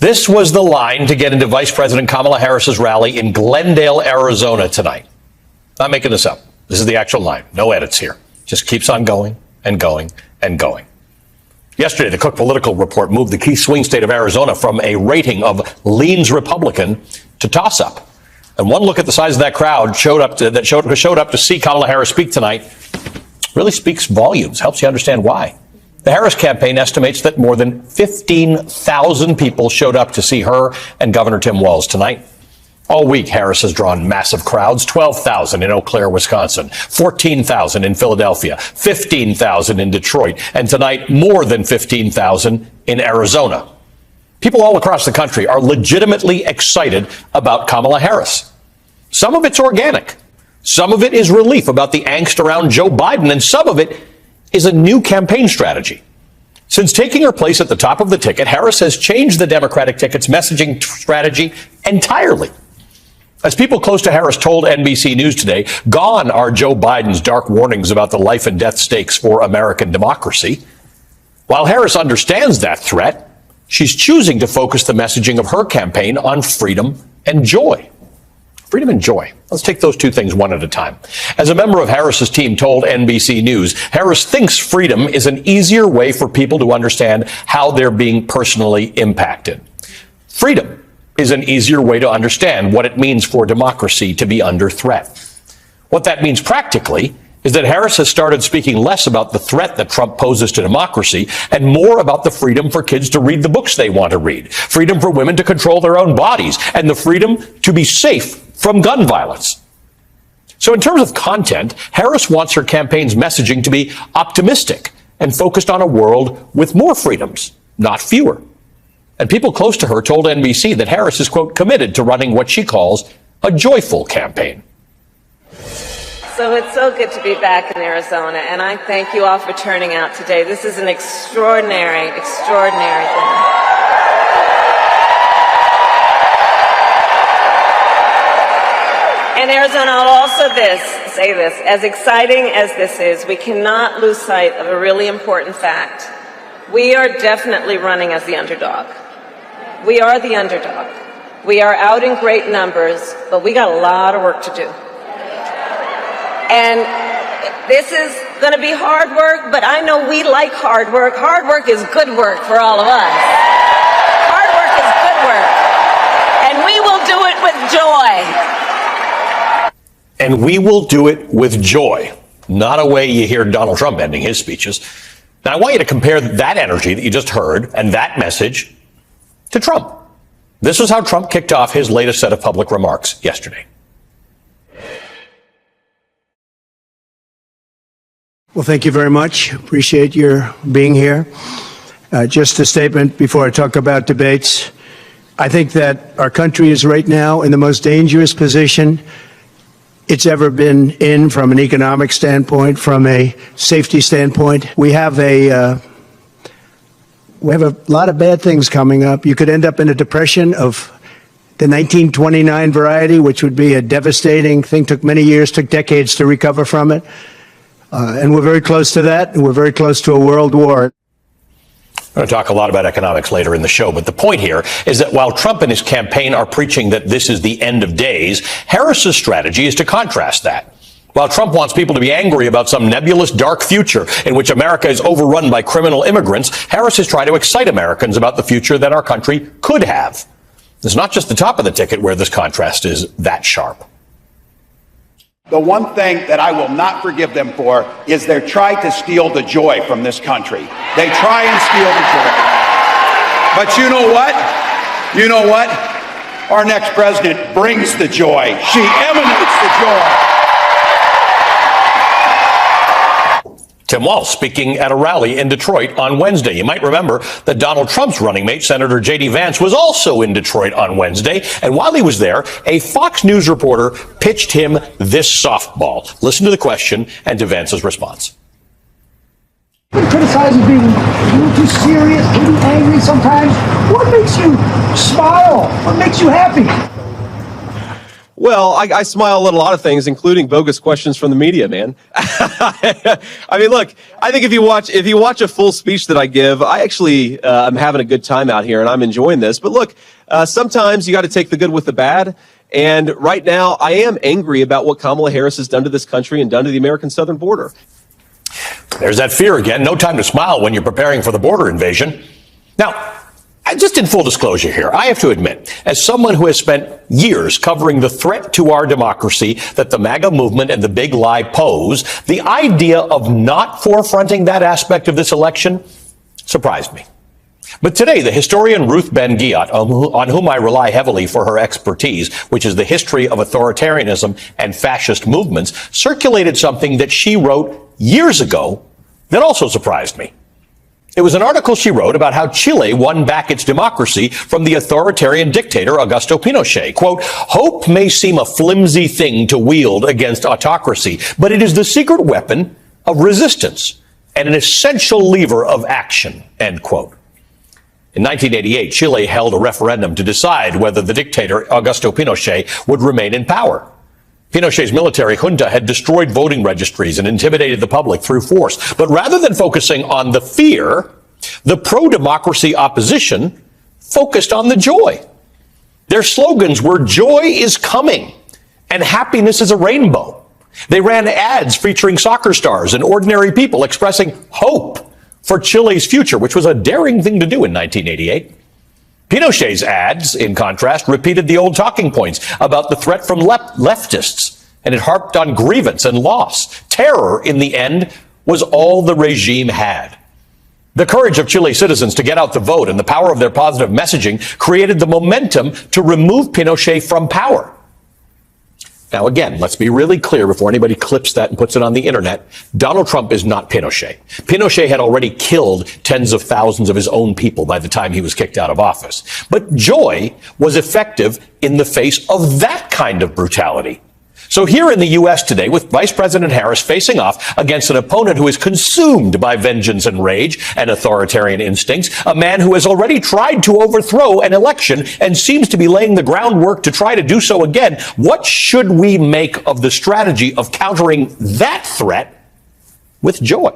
This was the line to get into Vice President Kamala Harris's rally in Glendale, Arizona tonight. Not making this up. This is the actual line. No edits here. Just keeps on going and going and going. Yesterday, the Cook Political Report moved the key swing state of Arizona from a rating of leans Republican to toss-up. And one look at the size of that crowd showed up to see Kamala Harris speak tonight really speaks volumes, helps you understand why. The Harris campaign estimates that more than 15,000 people showed up to see her and Governor Tim Walz tonight. All week, Harris has drawn massive crowds, 12,000 in Eau Claire, Wisconsin, 14,000 in Philadelphia, 15,000 in Detroit, and tonight more than 15,000 in Arizona. People all across the country are legitimately excited about Kamala Harris. Some of it's organic. Some of it is relief about the angst around Joe Biden, and some of it is a new campaign strategy. Since taking her place at the top of the ticket, Harris has changed the Democratic ticket's messaging strategy entirely. As people close to Harris told NBC News today, gone are Joe Biden's dark warnings about the life and death stakes for American democracy. While Harris understands that threat, she's choosing to focus the messaging of her campaign on freedom and joy. Freedom and joy. Let's take those two things one at a time. As a member of Harris's team told NBC News, Harris thinks freedom is an easier way for people to understand how they're being personally impacted. Freedom is an easier way to understand what it means for democracy to be under threat. What that means practically is that Harris has started speaking less about the threat that Trump poses to democracy and more about the freedom for kids to read the books they want to read, freedom for women to control their own bodies, and the freedom to be safe from gun violence. So in terms of content, Harris wants her campaign's messaging to be optimistic and focused on a world with more freedoms, not fewer. And people close to her told NBC that Harris is, quote, committed to running what she calls a joyful campaign. So it's so good to be back in Arizona, and I thank you all for turning out today. This is an extraordinary, extraordinary thing. And Arizona, I'll also say this, as exciting as this is, we cannot lose sight of a really important fact. We are definitely running as the underdog. We are the underdog. We are out in great numbers, but we got a lot of work to do. And this is going to be hard work, but I know we like hard work. Hard work is good work for all of us. Hard work is good work. And we will do it with joy. And we will do it with joy. Not a way you hear Donald Trump ending his speeches. Now, I want you to compare that energy that you just heard and that message to Trump. This is how Trump kicked off his latest set of public remarks yesterday. Well, thank you very much. Appreciate your being here. Just a statement before I talk about debates. I think that our country is right now in the most dangerous position it's ever been in from an economic standpoint, from a safety standpoint. We have a lot of bad things coming up. You could end up in a depression of the 1929 variety, which would be a devastating thing. Took many years, took decades to recover from it. And we're very close to that, and we're very close to a world war. I'm going to talk a lot about economics later in the show, but the point here is that while Trump and his campaign are preaching that this is the end of days, Harris's strategy is to contrast that. While Trump wants people to be angry about some nebulous dark future in which America is overrun by criminal immigrants, Harris is trying to excite Americans about the future that our country could have. It's not just the top of the ticket where this contrast is that sharp. The one thing that I will not forgive them for is they try to steal the joy from this country. They try and steal the joy. But you know what? You know what? Our next president brings the joy. She emanates the joy. Tim Walz speaking at a rally in Detroit on Wednesday. You might remember that Donald Trump's running mate, Senator J.D. Vance, was also in Detroit on Wednesday. And while he was there, a Fox News reporter pitched him this softball. Listen to the question and to Vance's response. Criticized as being a little too serious, maybe angry sometimes. What makes you smile? What makes you happy? Well, I smile at a lot of things, including bogus questions from the media, man. I mean, look, I think if you watch a full speech that I give, I actually am having a good time out here and I'm enjoying this. But look, sometimes you got to take the good with the bad. And right now, I am angry about what Kamala Harris has done to this country and done to the American southern border. There's that fear again. No time to smile when you're preparing for the border invasion. Now, just in full disclosure here, I have to admit, as someone who has spent years covering the threat to our democracy that the MAGA movement and the big lie pose, the idea of not forefronting that aspect of this election surprised me. But today, the historian Ruth Ben-Ghiat, on whom I rely heavily for her expertise, which is the history of authoritarianism and fascist movements, circulated something that she wrote years ago that also surprised me. It was an article she wrote about how Chile won back its democracy from the authoritarian dictator Augusto Pinochet. Quote, hope may seem a flimsy thing to wield against autocracy, but it is the secret weapon of resistance and an essential lever of action, end quote. In 1988, Chile held a referendum to decide whether the dictator Augusto Pinochet would remain in power. Pinochet's military junta had destroyed voting registries and intimidated the public through force. But rather than focusing on the fear, the pro-democracy opposition focused on the joy. Their slogans were joy is coming and happiness is a rainbow. They ran ads featuring soccer stars and ordinary people expressing hope for Chile's future, which was a daring thing to do in 1988. Pinochet's ads, in contrast, repeated the old talking points about the threat from leftists, and it harped on grievance and loss. Terror, in the end, was all the regime had. The courage of Chile's citizens to get out the vote and the power of their positive messaging created the momentum to remove Pinochet from power. Now, again, let's be really clear before anybody clips that and puts it on the internet. Donald Trump is not Pinochet. Pinochet had already killed tens of thousands of his own people by the time he was kicked out of office. But joy was effective in the face of that kind of brutality. So here in the U.S. today, with Vice President Harris facing off against an opponent who is consumed by vengeance and rage and authoritarian instincts, a man who has already tried to overthrow an election and seems to be laying the groundwork to try to do so again, what should we make of the strategy of countering that threat with joy?